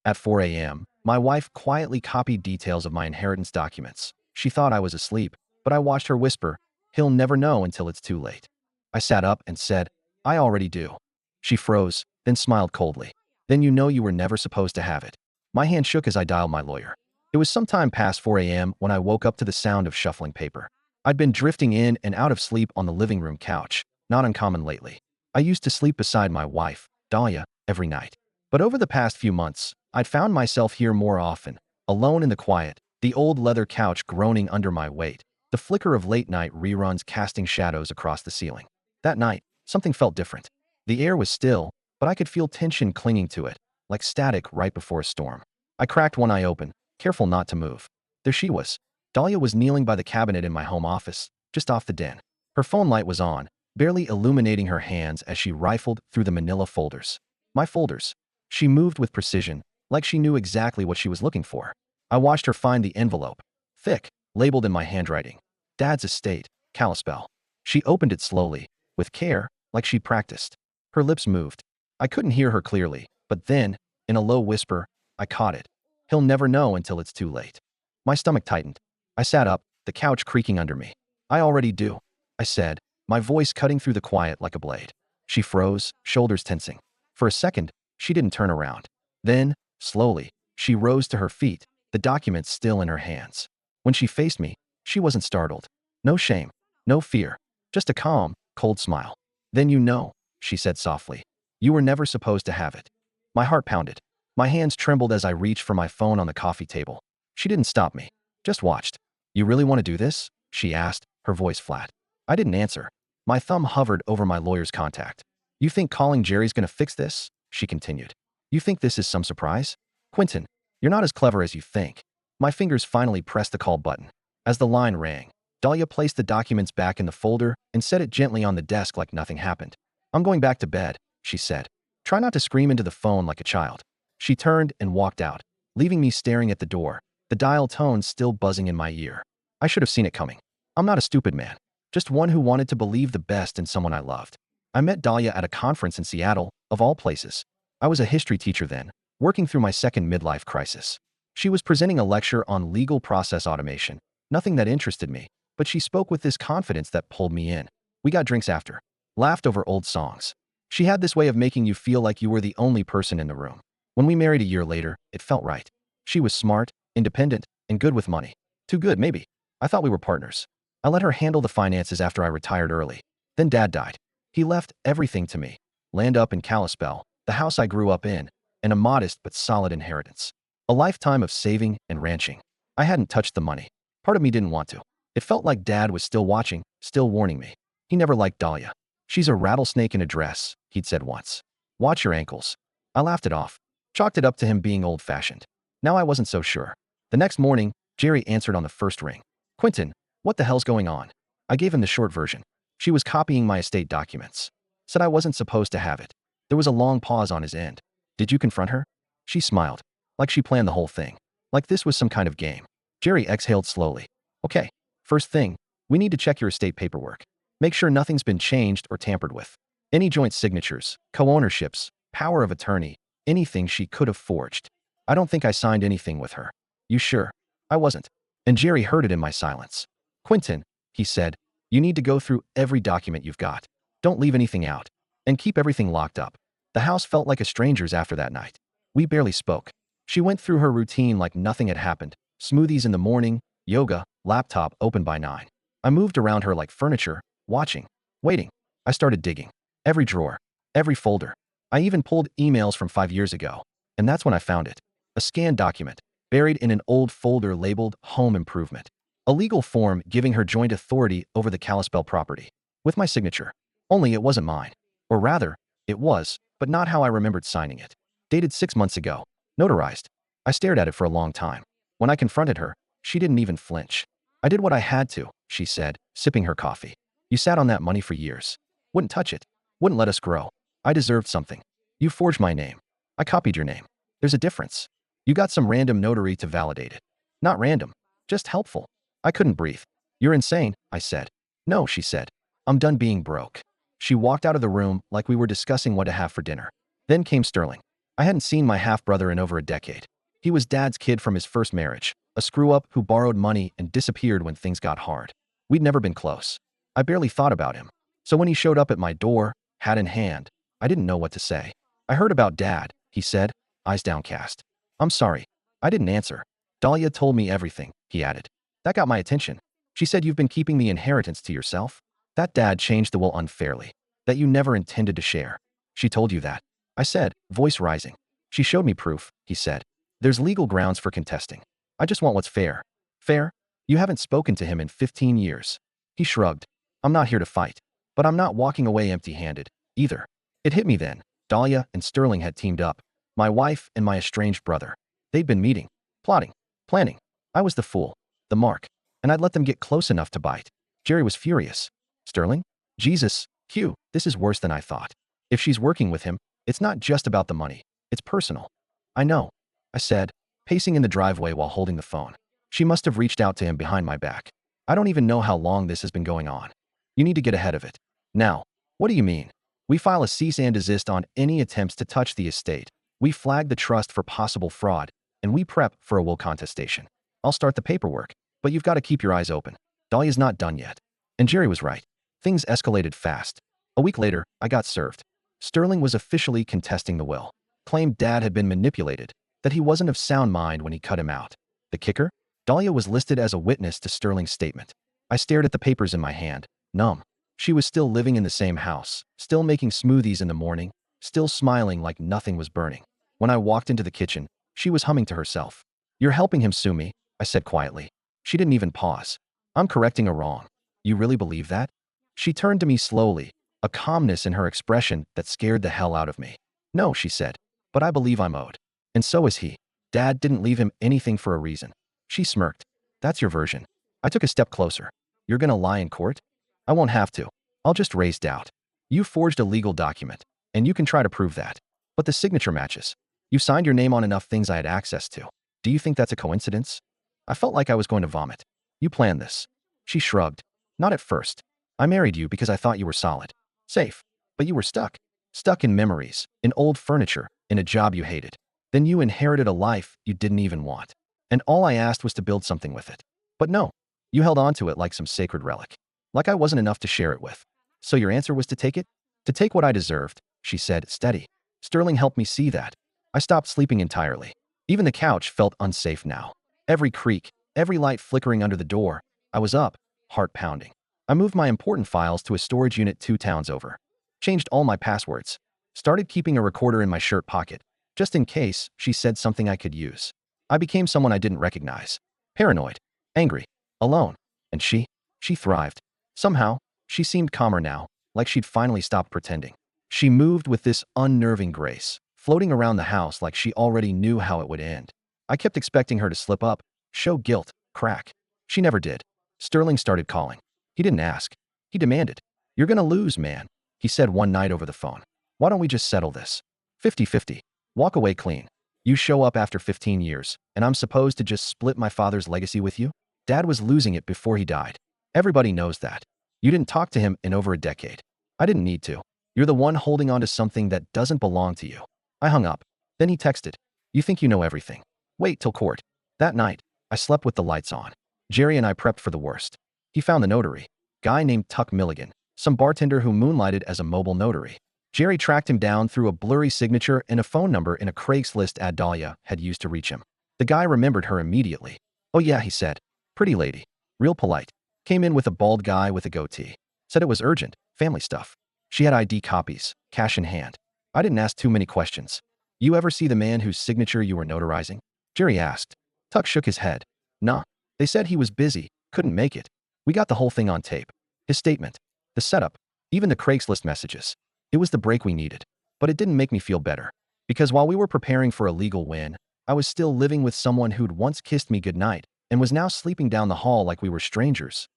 At 4 a.m., my wife quietly copied details of my inheritance documents. She thought I was asleep, but I watched her whisper, "He'll never know until it's too late." I sat up and said, "I already do." She froze, then smiled coldly. "Then you know you were never supposed to have it." My hand shook as I dialed my lawyer. It was sometime past 4 a.m. when I woke up to the sound of shuffling paper. I'd been drifting in and out of sleep on the living room couch, not uncommon lately. I used to sleep beside my wife, Dahlia, every night. But over the past few months, I'd found myself here more often, alone in the quiet, the old leather couch groaning under my weight, the flicker of late-night reruns casting shadows across the ceiling. That night, something felt different. The air was still, but I could feel tension clinging to it, like static right before a storm. I cracked one eye open, careful not to move. There she was. Dahlia was kneeling by the cabinet in my home office, just off the den. Her phone light was on, barely illuminating her hands as she rifled through the manila folders. My folders. She moved with precision, like she knew exactly what she was looking for. I watched her find the envelope. Thick, labeled in my handwriting. Dad's estate, Kalispell. She opened it slowly, with care, like she'd practiced. Her lips moved. I couldn't hear her clearly, but then, in a low whisper, I caught it. "He'll never know until it's too late." My stomach tightened. I sat up, the couch creaking under me. "I already do," I said, my voice cutting through the quiet like a blade. She froze, shoulders tensing. For a second, she didn't turn around. Then, slowly, she rose to her feet, the document still in her hands. When she faced me, she wasn't startled. No shame, no fear, just a calm, cold smile. "Then you know," she said softly. "You were never supposed to have it." My heart pounded. My hands trembled as I reached for my phone on the coffee table. She didn't stop me, just watched. "You really want to do this?" she asked, her voice flat. I didn't answer. My thumb hovered over my lawyer's contact. "You think calling Jerry's gonna fix this?" she continued. "You think this is some surprise? Quentin, you're not as clever as you think." My fingers finally pressed the call button. As the line rang, Dahlia placed the documents back in the folder and set it gently on the desk like nothing happened. "I'm going back to bed," she said. "Try not to scream into the phone like a child." She turned and walked out, leaving me staring at the door, the dial tone still buzzing in my ear. I should have seen it coming. I'm not a stupid man, just one who wanted to believe the best in someone I loved. I met Dahlia at a conference in Seattle, of all places. I was a history teacher then, working through my second midlife crisis. She was presenting a lecture on legal process automation, nothing that interested me, but she spoke with this confidence that pulled me in. We got drinks after, laughed over old songs. She had this way of making you feel like you were the only person in the room. When we married a year later, it felt right. She was smart, independent, and good with money. Too good, maybe. I thought we were partners. I let her handle the finances after I retired early. Then Dad died. He left everything to me. Land up in Kalispell, the house I grew up in, and a modest but solid inheritance. A lifetime of saving and ranching. I hadn't touched the money. Part of me didn't want to. It felt like Dad was still watching, still warning me. He never liked Dahlia. "She's a rattlesnake in a dress," he'd said once. "Watch your ankles." I laughed it off, chalked it up to him being old-fashioned. Now I wasn't so sure. The next morning, Jerry answered on the first ring. "Quentin, what the hell's going on?" I gave him the short version. "She was copying my estate documents. Said I wasn't supposed to have it." There was a long pause on his end. "Did you confront her?" She smiled, like she planned the whole thing. Like this was some kind of game. Jerry exhaled slowly. "Okay, first thing, we need to check your estate paperwork. Make sure nothing's been changed or tampered with. Any joint signatures, co-ownerships, power of attorney, anything she could have forged. I don't think I signed anything with her." "You sure?" "I wasn't." And Jerry heard it in my silence. "Quentin," he said, "you need to go through every document you've got. Don't leave anything out. And keep everything locked up." The house felt like a stranger's after that night. We barely spoke. She went through her routine like nothing had happened. Smoothies in the morning, yoga, laptop open by 9. I moved around her like furniture, watching, waiting. I started digging. Every drawer, every folder. I even pulled emails from 5 years ago. And that's when I found it. A scanned document, buried in an old folder labeled Home Improvement. A legal form giving her joint authority over the Kalispell property. With my signature. Only it wasn't mine. Or rather, it was, but not how I remembered signing it. Dated 6 months ago. Notarized. I stared at it for a long time. When I confronted her, she didn't even flinch. "I did what I had to," she said, sipping her coffee. "You sat on that money for years. Wouldn't touch it. Wouldn't let us grow. I deserved something. You forged my name. I copied your name. There's a difference. You got some random notary to validate it. Not random. Just helpful." I couldn't breathe. "You're insane," I said. "No," she said. "I'm done being broke." She walked out of the room like we were discussing what to have for dinner. Then came Sterling. I hadn't seen my half-brother in over a decade. He was Dad's kid from his first marriage, a screw-up who borrowed money and disappeared when things got hard. We'd never been close. I barely thought about him. So when he showed up at my door, hat in hand, I didn't know what to say. "I heard about Dad," he said, eyes downcast. "I'm sorry." I didn't answer. "Dahlia told me everything," he added. That got my attention. "She said you've been keeping the inheritance to yourself? That Dad changed the will unfairly. That you never intended to share. She told you that?" I said, voice rising. "She showed me proof," he said. "There's legal grounds for contesting. I just want what's fair." "Fair? You haven't spoken to him in 15 years. He shrugged. "I'm not here to fight. But I'm not walking away empty-handed, either." It hit me then. Dahlia and Sterling had teamed up. My wife and my estranged brother. They'd been meeting, plotting, planning. I was the fool, the mark, and I'd let them get close enough to bite. Jerry was furious. "Sterling? Jesus, Q, this is worse than I thought. If she's working with him, it's not just about the money. It's personal." "I know," I said, pacing in the driveway while holding the phone. "She must have reached out to him behind my back. I don't even know how long this has been going on. You need to get ahead of it. Now." "What do you mean?" "We file a cease and desist on any attempts to touch the estate. We flag the trust for possible fraud, and we prep for a will contestation. I'll start the paperwork, but you've got to keep your eyes open. Dahlia's not done yet." And Jerry was right. Things escalated fast. A week later, I got served. Sterling was officially contesting the will. Claimed Dad had been manipulated, that he wasn't of sound mind when he cut him out. The kicker? Dahlia was listed as a witness to Sterling's statement. I stared at the papers in my hand, numb. She was still living in the same house, still making smoothies in the morning, still smiling like nothing was burning. When I walked into the kitchen, she was humming to herself. "You're helping him sue me," I said quietly. She didn't even pause. "I'm correcting a wrong. You really believe that?" She turned to me slowly, a calmness in her expression that scared the hell out of me. "No," she said, "but I believe I'm owed. And so is he. Dad didn't leave him anything for a reason." She smirked. "That's your version." I took a step closer. "You're gonna lie in court?" "I won't have to. I'll just raise doubt. You forged a legal document, and you can try to prove that. But the signature matches. You signed your name on enough things I had access to. Do you think that's a coincidence?" I felt like I was going to vomit. "You planned this." She shrugged. "Not at first. I married you because I thought you were solid. Safe. But you were stuck. Stuck in memories, in old furniture, in a job you hated. Then you inherited a life you didn't even want. And all I asked was to build something with it. But no. You held on to it like some sacred relic. Like I wasn't enough to share it with. So your answer was to take it?" "To take what I deserved," she said, steady. "Sterling helped me see that." I stopped sleeping entirely. Even the couch felt unsafe now. Every creak, every light flickering under the door. I was up, heart pounding. I moved my important files to a storage unit 2 towns over. Changed all my passwords. Started keeping a recorder in my shirt pocket, just in case she said something I could use. I became someone I didn't recognize. Paranoid, angry, alone. And she thrived. Somehow, she seemed calmer now, like she'd finally stopped pretending. She moved with this unnerving grace, floating around the house like she already knew how it would end. I kept expecting her to slip up, show guilt, crack. She never did. Sterling started calling. He didn't ask. He demanded. "You're gonna lose, man," he said one night over the phone. "Why don't we just settle this? 50-50. Walk away clean. You show up after 15 years, and I'm supposed to just split my father's legacy with you?" Dad was losing it before he died. Everybody knows that. You didn't talk to him in over a decade. I didn't need to. You're the one holding on to something that doesn't belong to you. I hung up. Then he texted. "You think you know everything. Wait till court." That night, I slept with the lights on. Jerry and I prepped for the worst. He found the notary. Guy named Tuck Milligan, some bartender who moonlighted as a mobile notary. Jerry tracked him down through a blurry signature and a phone number in a Craigslist ad Dahlia had used to reach him. The guy remembered her immediately. "Oh yeah," he said. "Pretty lady. Real polite. Came in with a bald guy with a goatee. Said it was urgent, family stuff. She had ID copies, cash in hand." I didn't ask too many questions. "You ever see the man whose signature you were notarizing?" Jerry asked. Tuck shook his head. "Nah. They said he was busy, couldn't make it. We got the whole thing on tape. His statement, the setup, even the Craigslist messages. It was the break we needed. But it didn't make me feel better. Because while we were preparing for a legal win, I was still living with someone who'd once kissed me goodnight and was now sleeping down the hall like we were strangers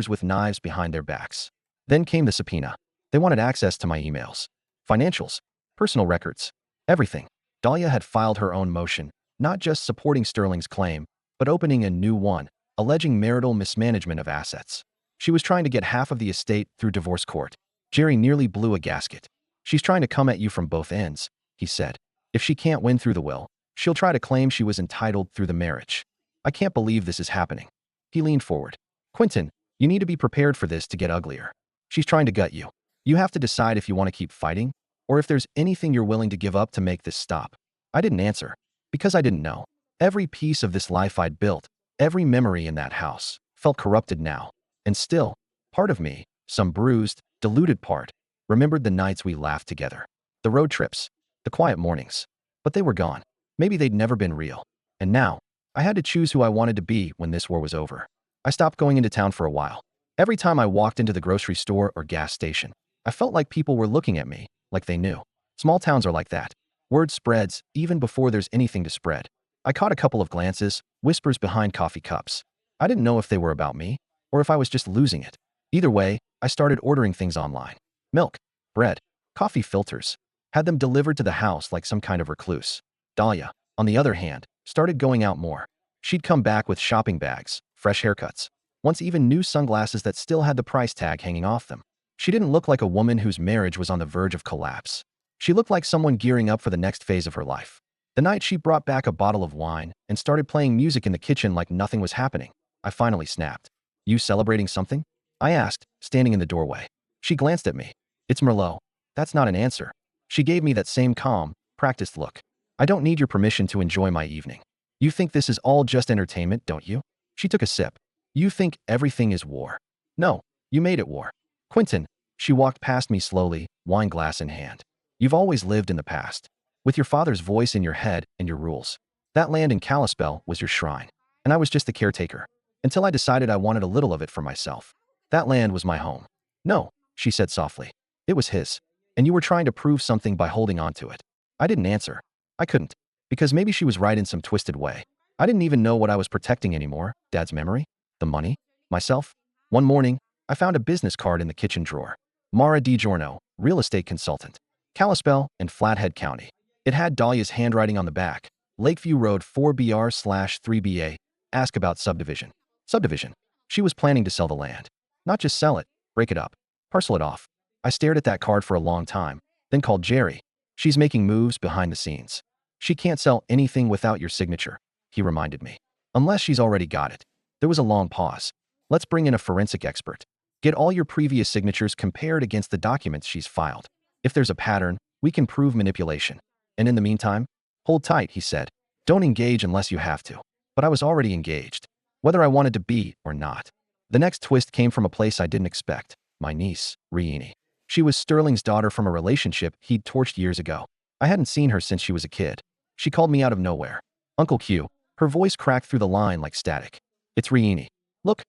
with knives behind their backs. Then came the subpoena. They wanted access to my emails, financials, personal records, everything. Dahlia had filed her own motion, not just supporting Sterling's claim, but opening a new one, alleging marital mismanagement of assets. She was trying to get half of the estate through divorce court. Jerry nearly blew a gasket. "She's trying to come at you from both ends," he said. If she can't win through the will, she'll try to claim she was entitled through the marriage. I can't believe this is happening. He leaned forward. Quentin, you need to be prepared for this to get uglier. She's trying to gut you. You have to decide if you want to keep fighting, or if there's anything you're willing to give up to make this stop. I didn't answer, because I didn't know. Every piece of this life I'd built, every memory in that house, felt corrupted now. And still, part of me, some bruised, deluded part, remembered the nights we laughed together. The road trips, the quiet mornings. But they were gone. Maybe they'd never been real. And now, I had to choose who I wanted to be when this war was over. I stopped going into town for a while. Every time I walked into the grocery store or gas station, I felt like people were looking at me, like they knew. Small towns are like that. Word spreads even before there's anything to spread. I caught a couple of glances, whispers behind coffee cups. I didn't know if they were about me, or if I was just losing it. Either way, I started ordering things online. Milk, bread, coffee filters. Had them delivered to the house like some kind of recluse. Dahlia, on the other hand, started going out more. She'd come back with shopping bags, fresh haircuts, once even new sunglasses that still had the price tag hanging off them. She didn't look like a woman whose marriage was on the verge of collapse. She looked like someone gearing up for the next phase of her life. The night she brought back a bottle of wine and started playing music in the kitchen like nothing was happening, I finally snapped. You celebrating something? I asked, standing in the doorway. She glanced at me. It's Merlot. That's not an answer. She gave me that same calm, practiced look. I don't need your permission to enjoy my evening. You think this is all just entertainment, don't you? She took a sip. You think everything is war. No, you made it war. Quentin, she walked past me slowly, wine glass in hand. You've always lived in the past, with your father's voice in your head and your rules. That land in Kalispell was your shrine, and I was just the caretaker, until I decided I wanted a little of it for myself. That land was my home. No, she said softly. It was his, and you were trying to prove something by holding on to it. I didn't answer. I couldn't, because maybe she was right in some twisted way. I didn't even know what I was protecting anymore. Dad's memory? The money? Myself? One morning, I found a business card in the kitchen drawer. Mara DiGiorno, real estate consultant. Kalispell and Flathead County. It had Dahlia's handwriting on the back. Lakeview Road 4BR/3BA. Ask about subdivision. Subdivision. She was planning to sell the land. Not just sell it, break it up, parcel it off. I stared at that card for a long time, then called Jerry. She's making moves behind the scenes. She can't sell anything without your signature, he reminded me. Unless she's already got it. There was a long pause. Let's bring in a forensic expert. Get all your previous signatures compared against the documents she's filed. If there's a pattern, we can prove manipulation. And in the meantime, hold tight, he said. Don't engage unless you have to. But I was already engaged, whether I wanted to be or not. The next twist came from a place I didn't expect. My niece, Rieni. She was Sterling's daughter from a relationship he'd torched years ago. I hadn't seen her since she was a kid. She called me out of nowhere. Uncle Q. Her voice cracked through the line like static. It's Rieni. Look,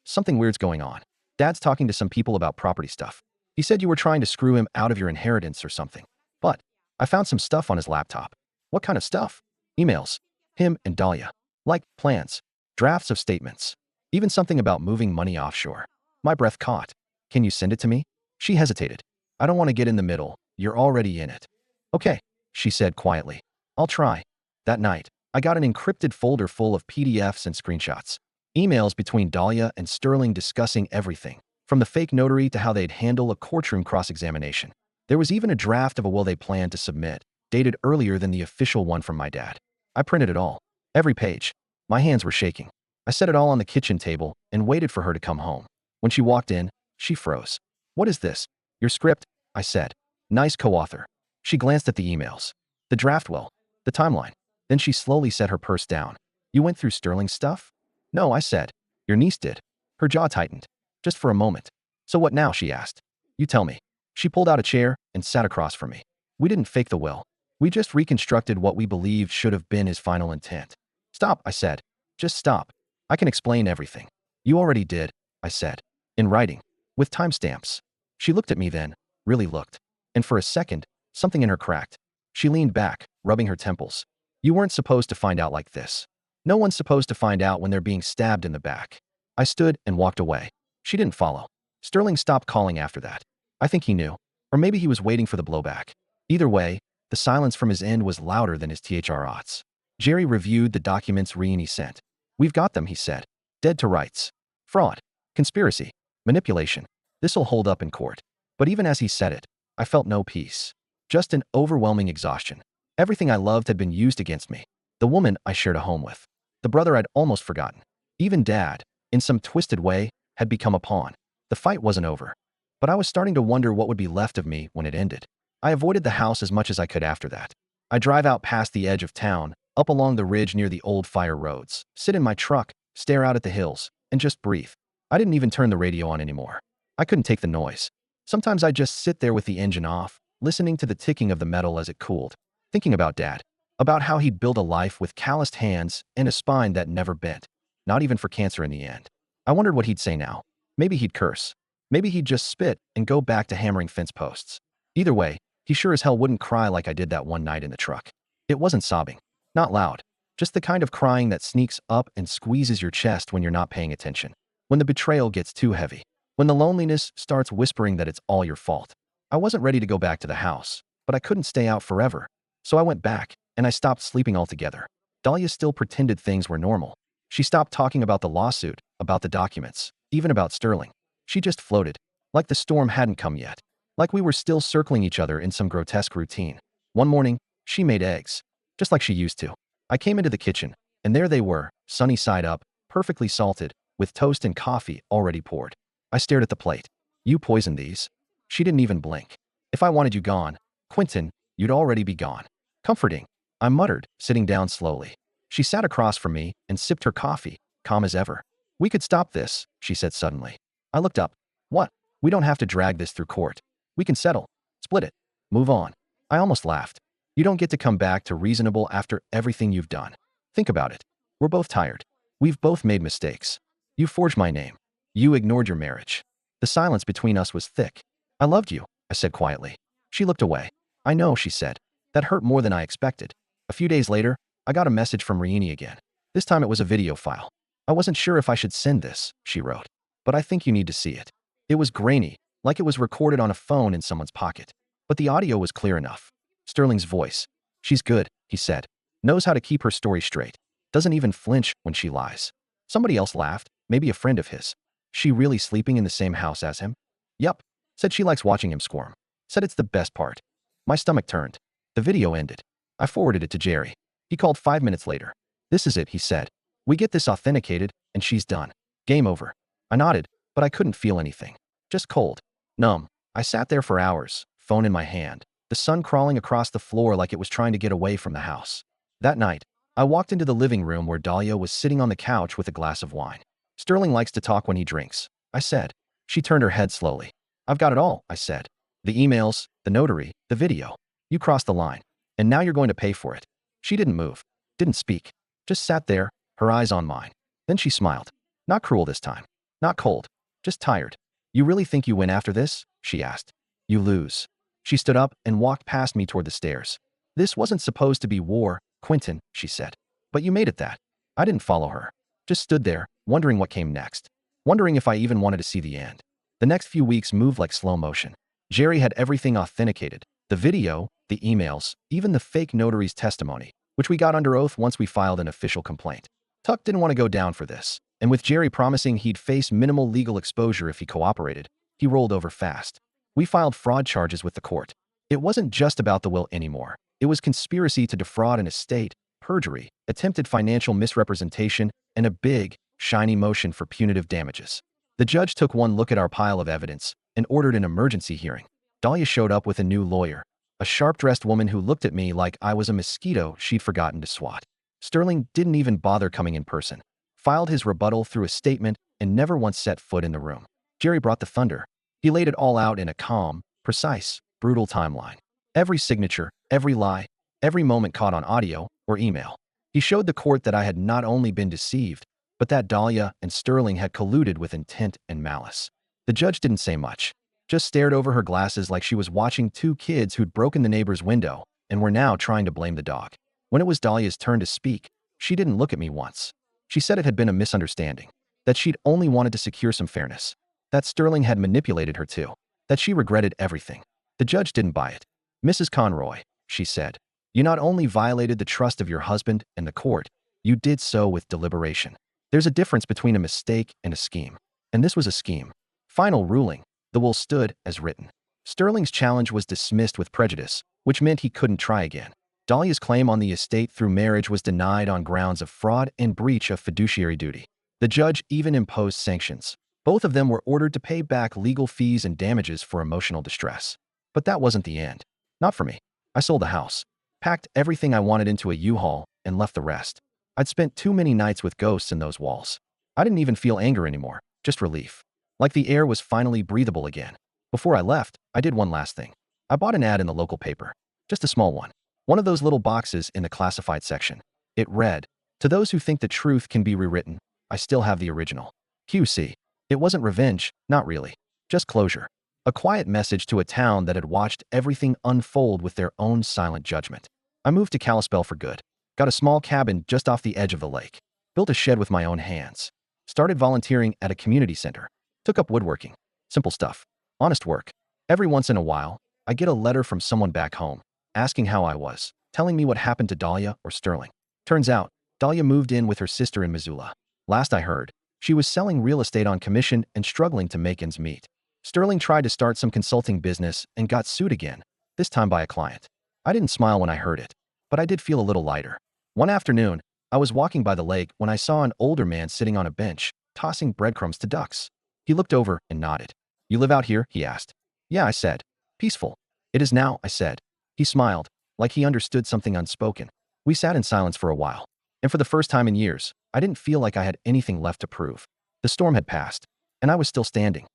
something weird's going on. Dad's talking to some people about property stuff. He said you were trying to screw him out of your inheritance or something. But I found some stuff on his laptop. What kind of stuff? Emails. Him and Dahlia. Like plans. Drafts of statements. Even something about moving money offshore. My breath caught. Can you send it to me? She hesitated. I don't want to get in the middle. You're already in it. Okay, she said quietly. I'll try. That night, I got an encrypted folder full of PDFs and screenshots. Emails between Dahlia and Sterling discussing everything, from the fake notary to how they'd handle a courtroom cross-examination. There was even a draft of a will they planned to submit, dated earlier than the official one from my dad. I printed it all. Every page. My hands were shaking. I set it all on the kitchen table and waited for her to come home. When she walked in, she froze. What is this? Your script, I said. Nice co-author. She glanced at the emails. The draft will. The timeline. Then she slowly set her purse down. You went through Sterling's stuff? No, I said. Your niece did. Her jaw tightened. Just for a moment. So what now, she asked. You tell me. She pulled out a chair and sat across from me. We didn't fake the will. We just reconstructed what we believed should have been his final intent. Stop, I said. Just stop. I can explain everything. You already did, I said. In writing. With timestamps. She looked at me then, really looked. And for a second, something in her cracked. She leaned back, rubbing her temples. You weren't supposed to find out like this. No one's supposed to find out when they're being stabbed in the back. I stood and walked away. She didn't follow. Sterling stopped calling after that. I think he knew. Or maybe he was waiting for the blowback. Either way, the silence from his end was louder than his THR-OTS. Jerry reviewed the documents Rieni sent. We've got them, he said. Dead to rights. Fraud. Conspiracy. Manipulation. This'll hold up in court. But even as he said it, I felt no peace. Just an overwhelming exhaustion. Everything I loved had been used against me. The woman I shared a home with. The brother I'd almost forgotten. Even Dad, in some twisted way, had become a pawn. The fight wasn't over. But I was starting to wonder what would be left of me when it ended. I avoided the house as much as I could after that. I drive out past the edge of town, up along the ridge near the old fire roads, sit in my truck, stare out at the hills, and just breathe. I didn't even turn the radio on anymore. I couldn't take the noise. Sometimes I'd just sit there with the engine off, listening to the ticking of the metal as it cooled, thinking about Dad, about how he'd built a life with calloused hands and a spine that never bent, not even for cancer in the end. I wondered what he'd say now. Maybe he'd curse. Maybe he'd just spit and go back to hammering fence posts. Either way, he sure as hell wouldn't cry like I did that one night in the truck. It wasn't sobbing. Not loud. Just the kind of crying that sneaks up and squeezes your chest when you're not paying attention. When the betrayal gets too heavy. When the loneliness starts whispering that it's all your fault. I wasn't ready to go back to the house, but I couldn't stay out forever. So I went back, and I stopped sleeping altogether. Dahlia still pretended things were normal. She stopped talking about the lawsuit, about the documents, even about Sterling. She just floated, like the storm hadn't come yet. Like we were still circling each other in some grotesque routine. One morning, she made eggs, just like she used to. I came into the kitchen, and there they were, sunny side up, perfectly salted, with toast and coffee already poured. I stared at the plate. You poisoned these. She didn't even blink. If I wanted you gone, Quentin, you'd already be gone. Comforting, I muttered, sitting down slowly. She sat across from me and sipped her coffee, calm as ever. We could stop this, she said suddenly. I looked up. What? We don't have to drag this through court. We can settle. Split it. Move on. I almost laughed. You don't get to come back to reasonable after everything you've done. Think about it. We're both tired. We've both made mistakes. You forged my name. You ignored your marriage. The silence between us was thick. I loved you, I said quietly. She looked away. I know, she said. That hurt more than I expected. A few days later, I got a message from Raini again. This time it was a video file. I wasn't sure if I should send this, she wrote. But I think you need to see it. It was grainy, like it was recorded on a phone in someone's pocket. But the audio was clear enough. Sterling's voice. She's good, he said. Knows how to keep her story straight. Doesn't even flinch when she lies. Somebody else laughed, maybe a friend of his. She really sleeping in the same house as him? Yup. Said she likes watching him squirm. Said it's the best part. My stomach turned. The video ended. I forwarded it to Jerry. He called 5 minutes later. This is it, he said. We get this authenticated, and she's done. Game over. I nodded, but I couldn't feel anything. Just cold. Numb. I sat there for hours, phone in my hand, the sun crawling across the floor like it was trying to get away from the house. That night, I walked into the living room where Dahlia was sitting on the couch with a glass of wine. Sterling likes to talk when he drinks, I said. She turned her head slowly. I've got it all, I said. The emails, the notary, the video. You crossed the line. And now you're going to pay for it. She didn't move, didn't speak, just sat there, her eyes on mine. Then she smiled. Not cruel this time. Not cold. Just tired. You really think you win after this? She asked. You lose. She stood up and walked past me toward the stairs. This wasn't supposed to be war, Quentin, she said. But you made it that. I didn't follow her. Just stood there, wondering what came next. Wondering if I even wanted to see the end. The next few weeks moved like slow motion. Jerry had everything authenticated. The video, the emails, even the fake notary's testimony, which we got under oath once we filed an official complaint. Tuck didn't want to go down for this, and with Jerry promising he'd face minimal legal exposure if he cooperated, he rolled over fast. We filed fraud charges with the court. It wasn't just about the will anymore. It was conspiracy to defraud an estate, perjury, attempted financial misrepresentation, and a big, shiny motion for punitive damages. The judge took one look at our pile of evidence and ordered an emergency hearing. Dahlia showed up with a new lawyer, a sharp-dressed woman who looked at me like I was a mosquito she'd forgotten to swat. Sterling didn't even bother coming in person, filed his rebuttal through a statement, and never once set foot in the room. Jerry brought the thunder. He laid it all out in a calm, precise, brutal timeline. Every signature, every lie, every moment caught on audio or email. He showed the court that I had not only been deceived, but that Dahlia and Sterling had colluded with intent and malice. The judge didn't say much, just stared over her glasses like she was watching two kids who'd broken the neighbor's window and were now trying to blame the dog. When it was Dahlia's turn to speak, she didn't look at me once. She said it had been a misunderstanding, that she'd only wanted to secure some fairness, that Sterling had manipulated her too, that she regretted everything. The judge didn't buy it. Mrs. Conroy, she said, you not only violated the trust of your husband and the court, you did so with deliberation. There's a difference between a mistake and a scheme. And this was a scheme. Final ruling. The will stood as written. Sterling's challenge was dismissed with prejudice, which meant he couldn't try again. Dahlia's claim on the estate through marriage was denied on grounds of fraud and breach of fiduciary duty. The judge even imposed sanctions. Both of them were ordered to pay back legal fees and damages for emotional distress. But that wasn't the end. Not for me. I sold the house, packed everything I wanted into a U-Haul, and left the rest. I'd spent too many nights with ghosts in those walls. I didn't even feel anger anymore, just relief. Like the air was finally breathable again. Before I left, I did one last thing. I bought an ad in the local paper. Just a small one. One of those little boxes in the classified section. It read, "To those who think the truth can be rewritten, I still have the original." QC. It wasn't revenge, not really. Just closure. A quiet message to a town that had watched everything unfold with their own silent judgment. I moved to Kalispell for good. Got a small cabin just off the edge of the lake. Built a shed with my own hands. Started volunteering at a community center. Took up woodworking. Simple stuff. Honest work. Every once in a while, I get a letter from someone back home, asking how I was, telling me what happened to Dahlia or Sterling. Turns out, Dahlia moved in with her sister in Missoula. Last I heard, she was selling real estate on commission and struggling to make ends meet. Sterling tried to start some consulting business and got sued again, this time by a client. I didn't smile when I heard it, but I did feel a little lighter. One afternoon, I was walking by the lake when I saw an older man sitting on a bench, tossing breadcrumbs to ducks. He looked over and nodded. "You live out here?" he asked. "Yeah," I said. "Peaceful." "It is now," I said. He smiled, like he understood something unspoken. We sat in silence for a while. And for the first time in years, I didn't feel like I had anything left to prove. The storm had passed, and I was still standing.